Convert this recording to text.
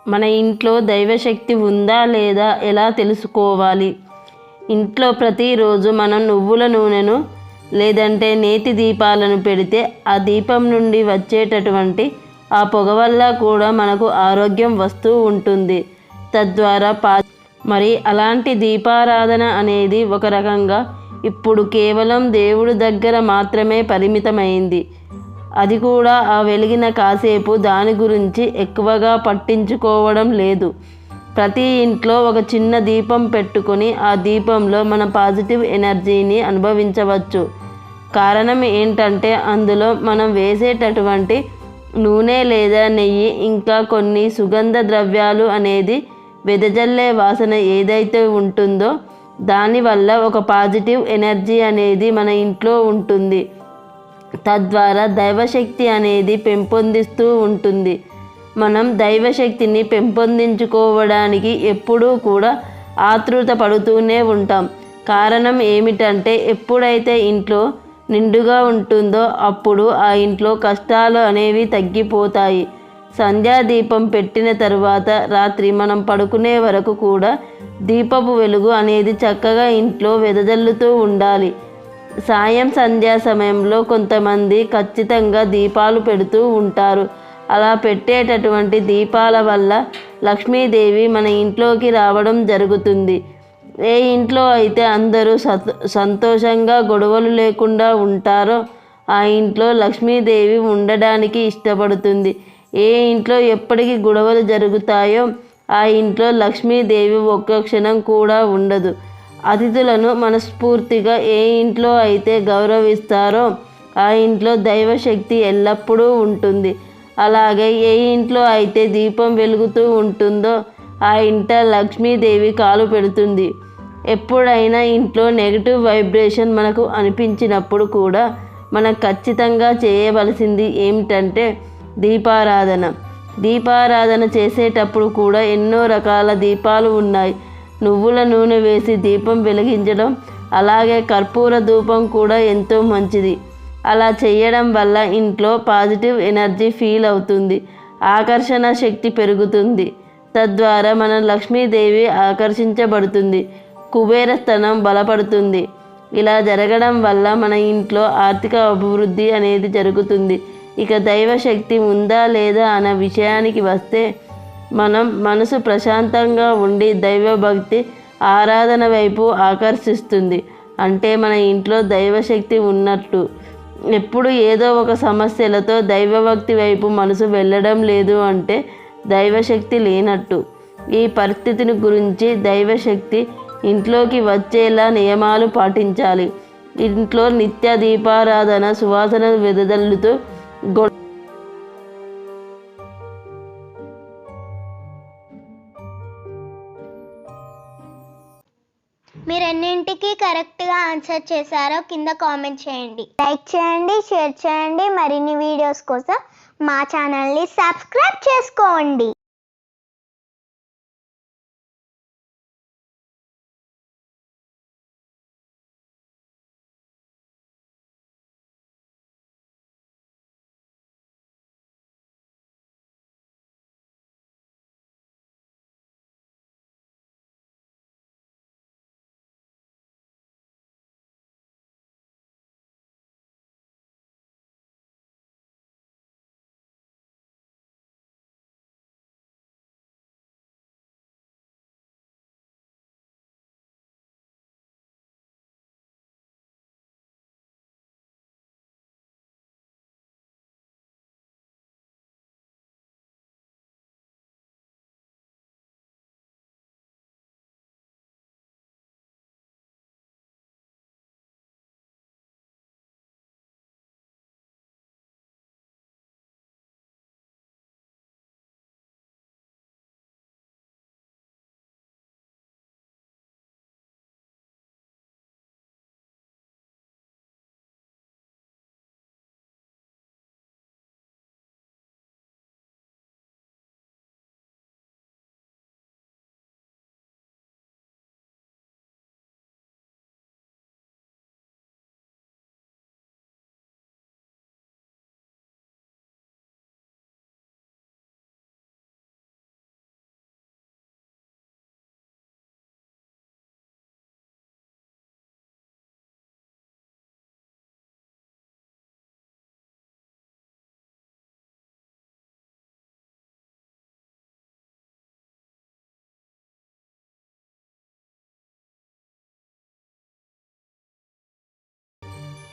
మన ఇంట్లో దైవశక్తి ఉందా లేదా ఎలా తెలుసుకోవాలి? ఇంట్లో ప్రతిరోజు మనం నువ్వుల నూనెను లేదంటే నేతి దీపాలను పెడితే ఆ దీపం నుండి వచ్చేటటువంటి ఆ పొగ వల్ల కూడా మనకు ఆరోగ్యం వస్తూ ఉంటుంది. తద్వారా మరి అలాంటి దీపారాధన అనేది ఒక రకంగా ఇప్పుడు కేవలం దేవుడి దగ్గర మాత్రమే పరిమితమైంది. అది కూడా ఆ వెలిగిన కాసేపు దాని గురించి ఎక్కువగా పట్టించుకోవడం లేదు. ప్రతి ఇంట్లో ఒక చిన్న దీపం పెట్టుకొని ఆ దీపంలో మన పాజిటివ్ ఎనర్జీని అనుభవించవచ్చు. కారణం ఏంటంటే అందులో మనం వేసేటటువంటి నూనె లేదా నెయ్యి ఇంకా కొన్ని సుగంధ ద్రవ్యాలు అనేది వెదజల్లే వాసన ఏదైతే ఉంటుందో దానివల్ల ఒక పాజిటివ్ ఎనర్జీ అనేది మన ఇంట్లో ఉంటుంది. తద్వారా దైవశక్తి అనేది పెంపొందిస్తూ ఉంటుంది. మనం దైవశక్తిని పెంపొందించుకోవడానికి ఎప్పుడూ కూడా ఆతృత పడుతూనే ఉంటాం. కారణం ఏమిటంటే ఎప్పుడైతే ఇంట్లో నిండుగా ఉంటుందో అప్పుడు ఆ ఇంట్లో కష్టాలు అనేవి తగ్గిపోతాయి. సంధ్యాదీపం పెట్టిన తరువాత రాత్రి మనం పడుకునే వరకు కూడా దీపపు వెలుగు అనేది చక్కగా ఇంట్లో వెదజల్లుతూ ఉండాలి. సాయం సంధ్యా సమయంలో కొంతమంది ఖచ్చితంగా దీపాలు పెడుతూ ఉంటారు. అలా పెట్టేటటువంటి దీపాల వల్ల లక్ష్మీదేవి మన ఇంట్లోకి రావడం జరుగుతుంది. ఏ ఇంట్లో అయితే అందరూ సంతోషంగా గొడవలు లేకుండా ఉంటారో ఆ ఇంట్లో లక్ష్మీదేవి ఉండడానికి ఇష్టపడుతుంది. ఏ ఇంట్లో ఎప్పటికీ గొడవలు జరుగుతాయో ఆ ఇంట్లో లక్ష్మీదేవి ఒక్క క్షణం కూడా ఉండదు. అతిథులను మనస్ఫూర్తిగా ఏ ఇంట్లో అయితే గౌరవిస్తారో ఆ ఇంట్లో దైవశక్తి ఎల్లప్పుడూ ఉంటుంది. అలాగే ఏ ఇంట్లో అయితే దీపం వెలుగుతూ ఉంటుందో ఆ ఇంట లక్ష్మీదేవి కాలు పెడుతుంది. ఎప్పుడైనా ఇంట్లో నెగిటివ్ వైబ్రేషన్ మనకు అనిపించినప్పుడు కూడా మనం ఖచ్చితంగా చేయవలసింది ఏమిటంటే దీపారాధన. దీపారాధన చేసేటప్పుడు కూడా ఎన్నో రకాల దీపాలు ఉన్నాయి. నువ్వుల నూనె వేసి దీపం వెలిగించడం, అలాగే కర్పూర ధూపం కూడా ఎంతో మంచిది. అలా చేయడం వల్ల ఇంట్లో పాజిటివ్ ఎనర్జీ ఫీల్ అవుతుంది. ఆకర్షణ శక్తి పెరుగుతుంది. తద్వారా మన లక్ష్మీదేవి ఆకర్షించబడుతుంది. కుబేరస్థనం బలపడుతుంది. ఇలా జరగడం వల్ల మన ఇంట్లో ఆర్థిక అభివృద్ధి అనేది జరుగుతుంది. ఇక దైవశక్తి ఉందా లేదా అన్న విషయానికి వస్తే మనం మనసు ప్రశాంతంగా ఉండి దైవభక్తి ఆరాధన వైపు ఆకర్షిస్తుంది. అంటే మన ఇంట్లో దైవశక్తి ఉన్నట్టు. ఎప్పుడు ఏదో ఒక సమస్యలతో దైవభక్తి వైపు మనసు వెళ్ళడం లేదు అంటే దైవశక్తి లేనట్టు. ఈ పరిస్థితిని గురించి దైవశక్తి ఇంట్లోకి వచ్చేలా నియమాలు పాటించాలి. ఇంట్లో నిత్య దీపారాధన సువాసన వెదజల్లుతూ మీరు ఎన్నింటికి కరెక్ట్గా ఆన్సర్ చేశారో కింద కామెంట్ చేయండి. లైక్ చేయండి, షేర్ చేయండి. మరిన్ని వీడియోస్ కోసం మా ఛానల్ని సబ్స్క్రైబ్ చేసుకోండి.